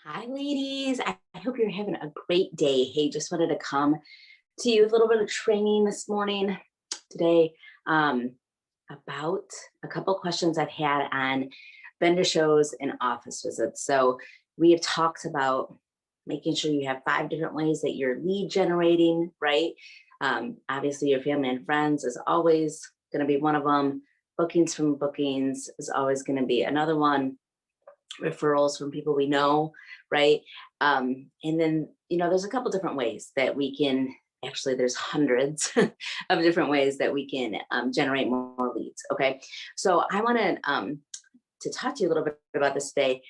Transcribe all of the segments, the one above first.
Hi, ladies. I hope you're having a great day. Hey, just wanted to come to you with a little bit of training this morning, today, um, about a couple questions I've had on vendor shows and office visits. So we have talked about making sure you have 5 different ways that you're lead generating, right? Obviously, your family and friends is always going to be one of them. Bookings from bookings is always going to be another one, referrals from people we know, right? And then, there's a couple different ways that we can actually, there's hundreds of different ways that we can generate more leads. Okay. So I want to talk to you a little bit about this today.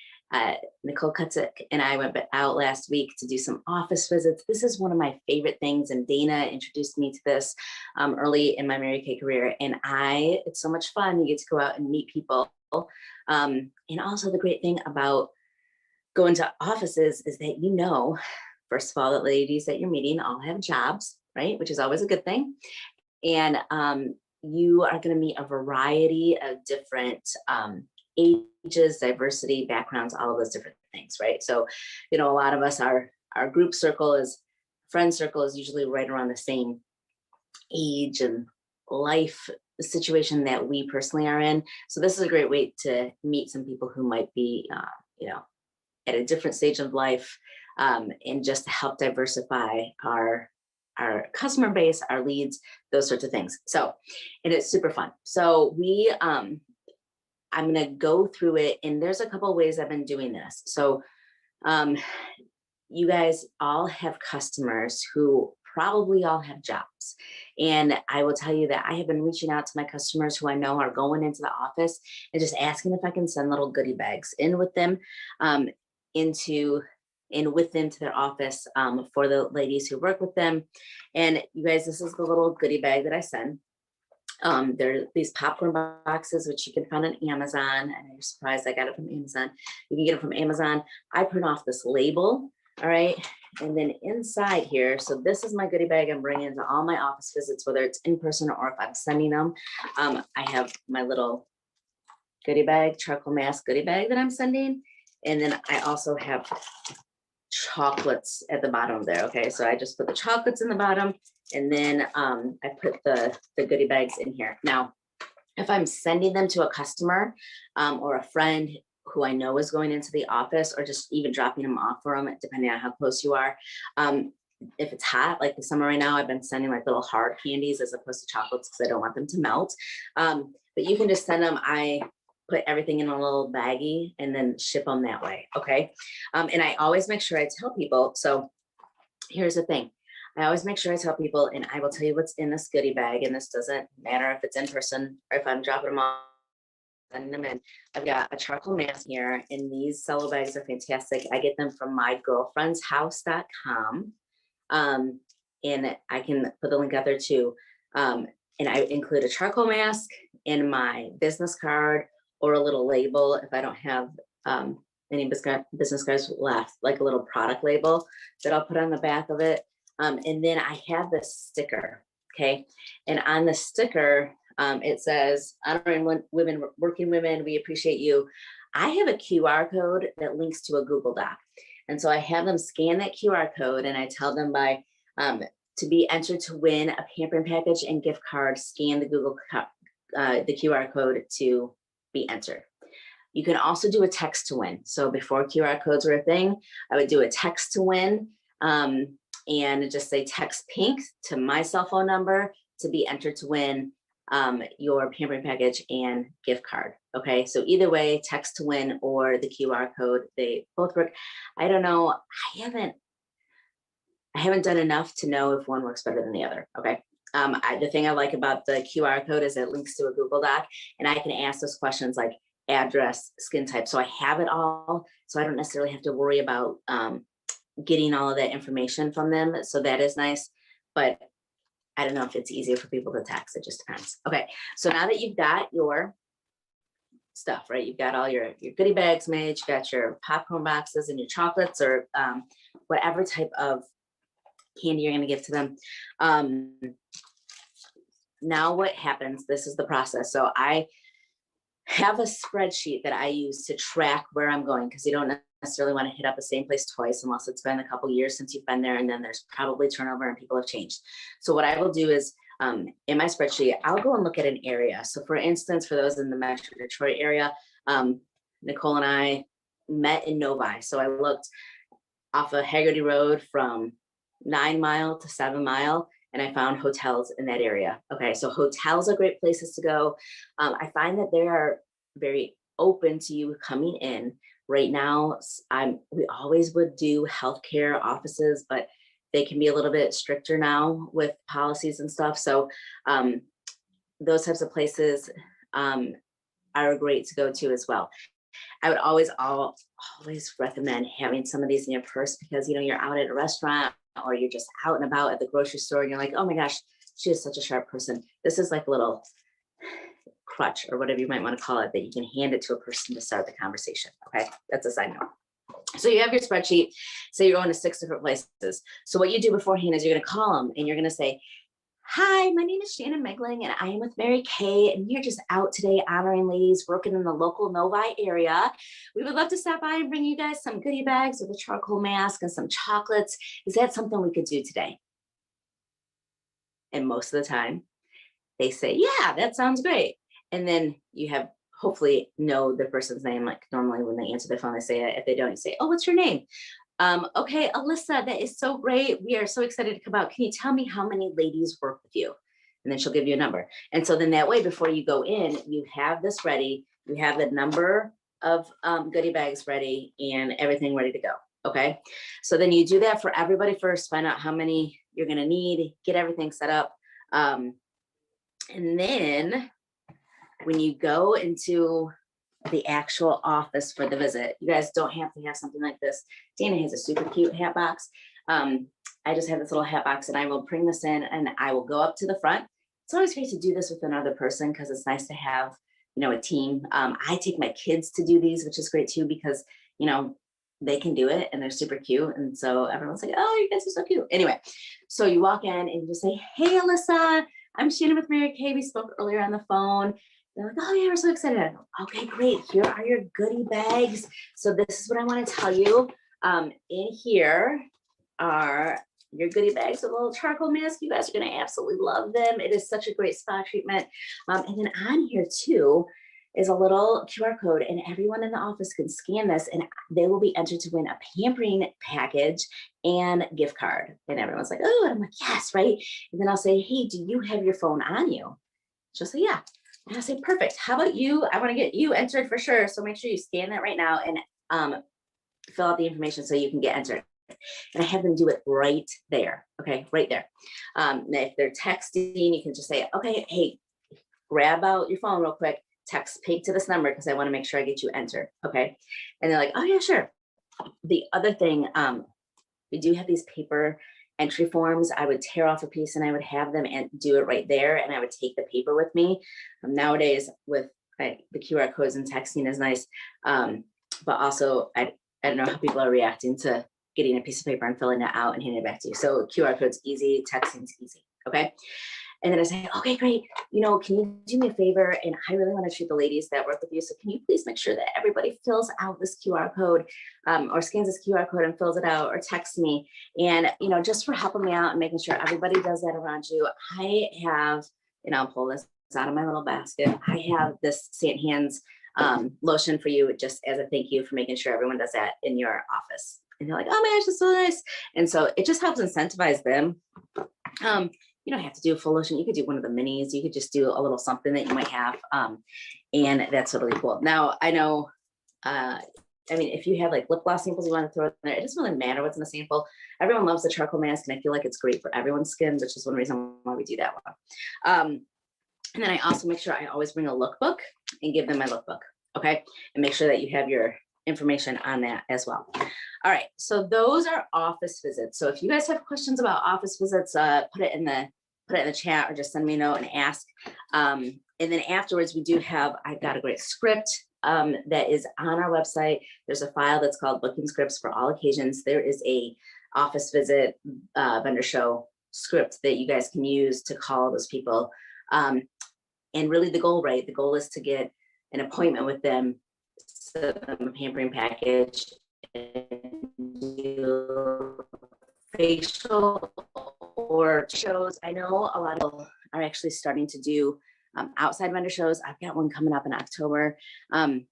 Nicole Kutzik and I went out last week to do some office visits. This is one of my favorite things, and Dana introduced me to this early in my Mary Kay career. And it's so much fun. You get to go out and meet people. And also, the great thing about going to offices is that first of all, the ladies that you're meeting all have jobs, right? Which is always a good thing. And you are going to meet a variety of different ages, diversity, backgrounds, all of those different things, right? So, a lot of us, our group circle friend circle is usually right around the same age and life situation that we personally are in. So this is a great way to meet some people who might be, at a different stage of life, and just to help diversify our customer base, our leads, those sorts of things. So, and it's super fun. So I'm going to go through it, and there's a couple of ways I've been doing this. So, um, you guys all have customers who probably all have jobs. And I will tell you that I have been reaching out to my customers who I know are going into the office and just asking if I can send little goodie bags in with them, um, into in with them to their office, for the ladies who work with them. And you guys, this is the little goodie bag that I send. There are these popcorn boxes, which you can find on Amazon. And you're surprised I got it from Amazon. You can get it from Amazon. I print off this label. All right. And then inside here, so this is my goodie bag I'm bringing to all my office visits, whether it's in person or if I'm sending them. I have my little goodie bag, charcoal mask goodie bag that I'm sending. And then I also have chocolates at the bottom there. Okay. So I just put the chocolates in the bottom, and then I put the goodie bags in here. Now, if I'm sending them to a customer, or a friend who I know is going into the office, or just even dropping them off for them, depending on how close you are. If it's hot, like the summer right now, I've been sending like little hard candies as opposed to chocolates because I don't want them to melt. But you can just send them. I put everything in a little baggie and then ship them that way. Okay. And I always make sure I tell people. So here's the thing. I always make sure I tell people, and I will tell you what's in this goodie bag. And this doesn't matter if it's in person or if I'm dropping them off, sending them in. I've got a charcoal mask here, and these cello bags are fantastic. I get them from mygirlfriendshouse.com. And I can put the link out there too. And I include a charcoal mask in my business card, or a little label if I don't have any business cards left, like a little product label that I'll put on the back of it. And then I have this sticker. Okay. And on the sticker, it says, honoring women, working women, we appreciate you. I have a QR code that links to a Google Doc. And so I have them scan that QR code, and I tell them to be entered to win a Pampering package and gift card, scan the QR code to be entered. You can also do a text to win. So before QR codes were a thing, I would do a text to win, and just say text pink to my cell phone number to be entered to win your Pampering package and gift card. Okay, so either way, text to win or the QR code, they both work. I don't know. I haven't done enough to know if one works better than the other. Okay. The thing I like about the QR code is it links to a Google Doc, and I can ask those questions like address, skin type. So I have it all. So I don't necessarily have to worry about getting all of that information from them. So that is nice. But I don't know if it's easier for people to text. It just depends. Okay. So now that you've got your stuff, right? You've got all your goodie bags made, you got your popcorn boxes and your chocolates, or whatever type of candy you're going to give to them. Now what happens, this is the process. So I have a spreadsheet that I use to track where I'm going, because you don't necessarily want to hit up the same place twice unless it's been a couple years since you've been there, and then there's probably turnover and people have changed. So what I will do is in my spreadsheet, I'll go and look at an area. So for instance, for those in the Metro Detroit area, Nicole and I met in Novi. So I looked off of Haggerty Road from 9 Mile to 7 Mile, and I found hotels in that area. Okay, so hotels are great places to go. I find that they are very open to you coming in. Right now, we always would do healthcare offices, but they can be a little bit stricter now with policies and stuff. So those types of places are great to go to as well. I would always recommend having some of these in your purse, because you're out at a restaurant or you're just out and about at the grocery store and you're like, oh my gosh, she is such a sharp person. This is like a little crutch or whatever you might want to call it, that you can hand it to a person to start the conversation. Okay, that's a side note. So you have your spreadsheet. So you're going to 6 different places. So what you do beforehand is you're going to call them and you're going to say, hi, my name is Shannon Megling and I am with Mary Kay, and we're just out today honoring ladies working in the local Novi area. We would love to stop by and bring you guys some goodie bags with a charcoal mask and some chocolates. Is that something we could do today? And most of the time they say, yeah, that sounds great. And then you have hopefully know the person's name. Like normally when they answer the phone, they say it. If they don't, you say, oh, what's your name? Okay, Alyssa, that is so great. We are so excited to come out. Can you tell me how many ladies work with you? And then she'll give you a number. And so then that way, before you go in, you have this ready. You have the number of goodie bags ready and everything ready to go. Okay. So then you do that for everybody first, find out how many you're going to need, get everything set up. And then when you go into the actual office for the visit, you guys don't have to have something like this. Dana has a super cute hat box. I just have this little hat box and I will bring this in and I will go up to the front. It's always great to do this with another person because it's nice to have, a team. I take my kids to do these, which is great too, because, they can do it and they're super cute. And so everyone's like, oh, you guys are so cute. Anyway, so you walk in and you just say, hey, Alyssa, I'm Shannon with Mary Kay. We spoke earlier on the phone. They're like, oh yeah, we're so excited. I go, okay, great. Here are your goodie bags. So this is what I want to tell you. In here are your goodie bags with a little charcoal mask. You guys are going to absolutely love them. It is such a great spa treatment. And then on here too is a little QR code, and everyone in the office can scan this and they will be entered to win a pampering package and gift card. And everyone's like, oh, and I'm like, yes, right. And then I'll say, hey, do you have your phone on you? She'll say, yeah. And I'll say, perfect. How about you? I want to get you entered for sure. So make sure you scan that right now and fill out the information so you can get entered. And I have them do it right there. Okay, right there. If they're texting, you can just say, okay, hey, grab out your phone real quick, text Pink to this number because I want to make sure I get you entered. Okay. And they're like, oh yeah, sure. The other thing, we do have these paper entry forms. I would tear off a piece and I would have them and do it right there. And I would take the paper with me. Nowadays with the QR codes and texting is nice. But also I don't know how people are reacting to getting a piece of paper and filling it out and handing it back to you. So QR code's easy, texting's easy. Okay. And then I say, okay, great. Can you do me a favor? And I really want to treat the ladies that work with you. So can you please make sure that everybody fills out this QR code or scans this QR code and fills it out or texts me? And, just for helping me out and making sure everybody does that around you, I have, and I'll pull this out of my little basket. I have this Sant Hands lotion for you just as a thank you for making sure everyone does that in your office. And they're like, oh my gosh, that's so nice. And so it just helps incentivize them. You don't have to do a full lotion. You could do one of the minis. You could just do a little something that you might have. And that's totally cool. Now, I know, if you have like lip gloss samples you want to throw in there, it doesn't really matter what's in the sample. Everyone loves the charcoal mask, and I feel like it's great for everyone's skin, which is one reason why we do that one. And then I also make sure I always bring a lookbook and give them my lookbook. Okay. And make sure that you have your information on that as well. All right. So those are office visits. So if you guys have questions about office visits, put it in the chat or just send me a note and ask. And then afterwards I've got a great script that is on our website. There's a file that's called Booking Scripts for All Occasions. There is a office visit vendor show script that you guys can use to call those people. And really the goal is to get an appointment with them, a pampering package do facial or shows. I know a lot of people are actually starting to do outside vendor shows. I've got one coming up in October. And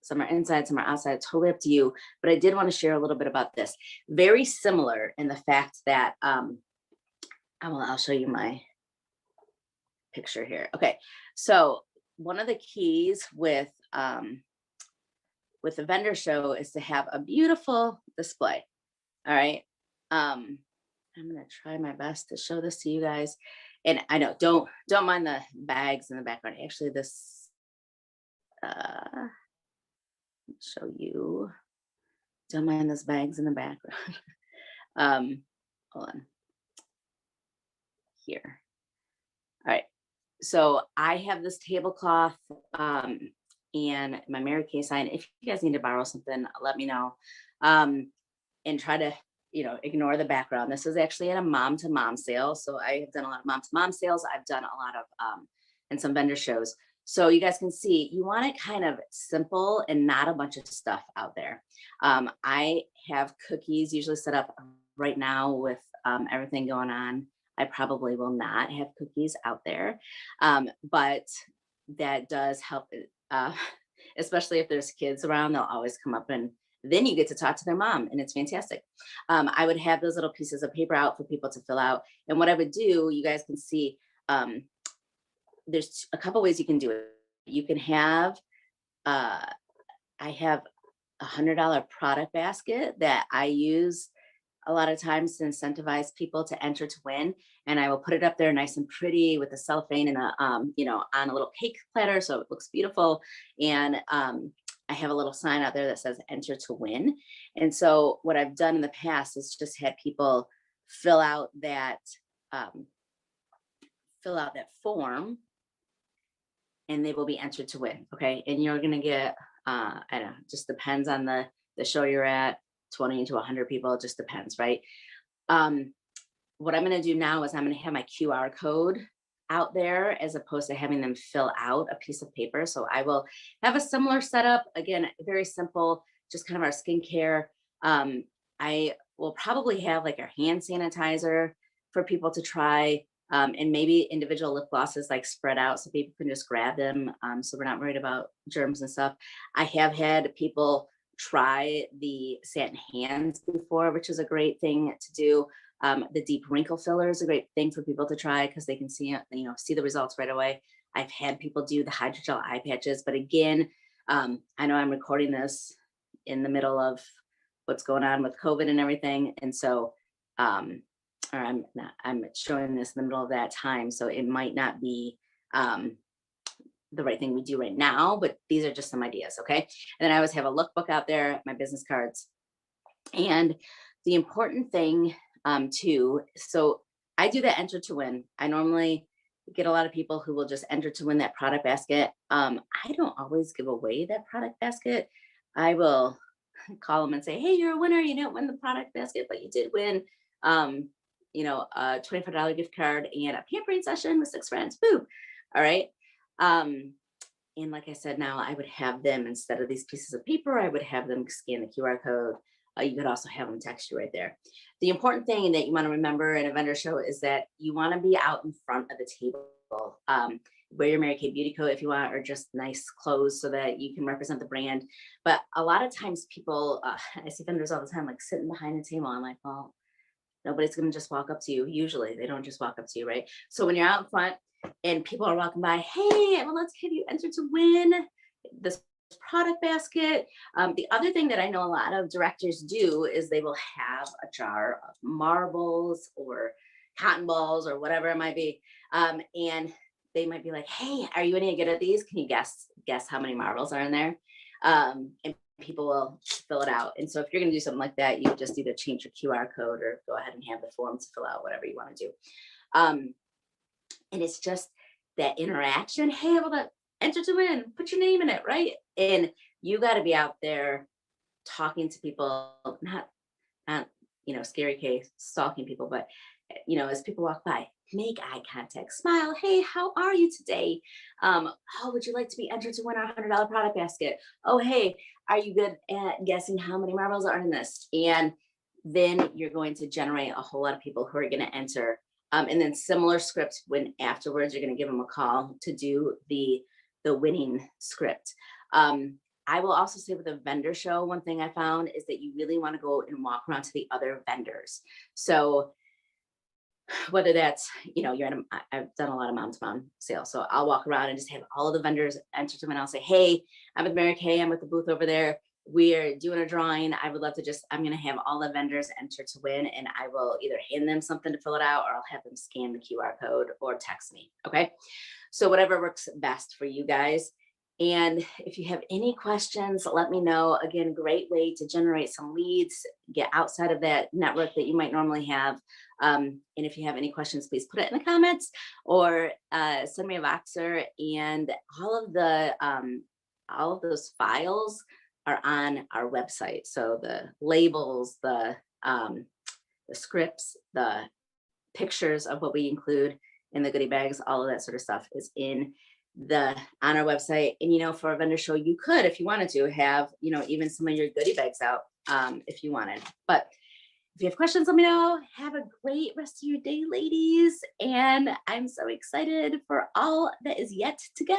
some are inside, some are outside, totally up to you. But I did want to share a little bit about this. Very similar in the fact that I'll show you my picture here. Okay, so one of the keys with the vendor show is to have a beautiful display. All right. I'm gonna try my best to show this to you guys. And I know, don't mind the bags in the background. Actually, this show you. Don't mind those bags in the background. Hold on. Here. All right. So I have this tablecloth and my Mary Kay sign. If you guys need to borrow something, let me know. And try to, ignore the background. This is actually at a mom to mom sale. So I have done a lot of mom to mom sales. I've done a lot of and some vendor shows. So you guys can see you want it kind of simple and not a bunch of stuff out there. I have cookies usually set up right now with everything going on. I probably will not have cookies out there, but that does help, especially if there's kids around, they'll always come up and then you get to talk to their mom and it's fantastic. I would have those little pieces of paper out for people to fill out. And what I would do, you guys can see, there's a couple ways you can do it. You can have, I have $100 product basket that I use a lot of times to incentivize people to enter to win. And I will put it up there nice and pretty with the cellophane and on a little cake platter. So it looks beautiful. And I have a little sign out there that says enter to win. And so what I've done in the past is just had people fill out that form and they will be entered to win. Okay. And you're going to get, I don't know, just depends on the show you're at, 20 to 100 people. It just depends. Right. What I'm going to do now is I'm going to have my QR code out there as opposed to having them fill out a piece of paper. So I will have a similar setup. Again, very simple, just kind of our skincare. I will probably have like our hand sanitizer for people to try, and maybe individual lip glosses like spread out so people can just grab them. So we're not worried about germs and stuff. I have had people try the satin hands before, which is a great thing to do. The deep wrinkle filler is a great thing for people to try because they can see the results right away. I've had people do the hydrogel eye patches, but again, I know I'm recording this in the middle of what's going on with COVID and everything, and so, or I'm showing this in the middle of that time, so it might not be the right thing we do right now, but these are just some ideas, okay? And then I always have a lookbook out there, my business cards, and the important thing too. So I do the enter to win. I normally get a lot of people who will just enter to win that product basket. I don't always give away that product basket. I will call them and say, hey, you're a winner. You didn't win the product basket, but you did win, a $25 gift card and a pampering session with 6 friends. Boo. All right. And like I said, now I would have them, instead of these pieces of paper, I would have them scan the QR code. You could also have them text you right there. The important thing that you want to remember in a vendor show is that you want to be out in front of the table. Wear your Mary Kay Beauty coat if you want, or just nice clothes so that you can represent the brand. But a lot of times people, I see vendors all the time, like sitting behind the table. I'm like, well, nobody's going to just walk up to you. Usually they don't just walk up to you, right? So when you're out in front and people are walking by, hey, well, let's have you enter to win this product basket. The other thing that I know a lot of directors do is they will have a jar of marbles or cotton balls or whatever it might be. And they might be like, hey, are you any good at these? Can you guess how many marbles are in there? And people will fill it out. And so if you're going to do something like that, you just either change your QR code or go ahead and have the form to fill out whatever you want to do. And it's just that interaction. Hey, well, enter to win, put your name in it, right? And you got to be out there talking to people, not scary case, stalking people, but as people walk by, make eye contact, smile. Hey, how are you today? Oh, would you like to be entered to win our $100 product basket? Oh, hey, are you good at guessing how many marbles are in this? And then you're going to generate a whole lot of people who are going to enter. And then similar scripts when afterwards you're going to give them a call to do the winning script. I will also say with a vendor show, one thing I found is that you really want to go and walk around to the other vendors. So whether that's, you're in I've done a lot of mom to mom sales. So I'll walk around and just have all of the vendors enter them and I'll say, hey, I'm with Mary Kay. I'm with the booth over there. We're doing a drawing. I would love to I'm going to have all the vendors enter to win and I will either hand them something to fill it out or I'll have them scan the QR code or text me. Okay. So whatever works best for you guys. And if you have any questions, let me know. Again, great way to generate some leads, get outside of that network that you might normally have. And if you have any questions, please put it in the comments or send me a Voxer. And all of those files are on our website. So the labels, the scripts, the pictures of what we include in the goodie bags, all of that sort of stuff is on our website. And for a vendor show, you could, if you wanted to, have even some of your goodie bags out if you wanted. But if you have questions, let me know. Have a great rest of your day, ladies. And I'm so excited for all that is yet to go.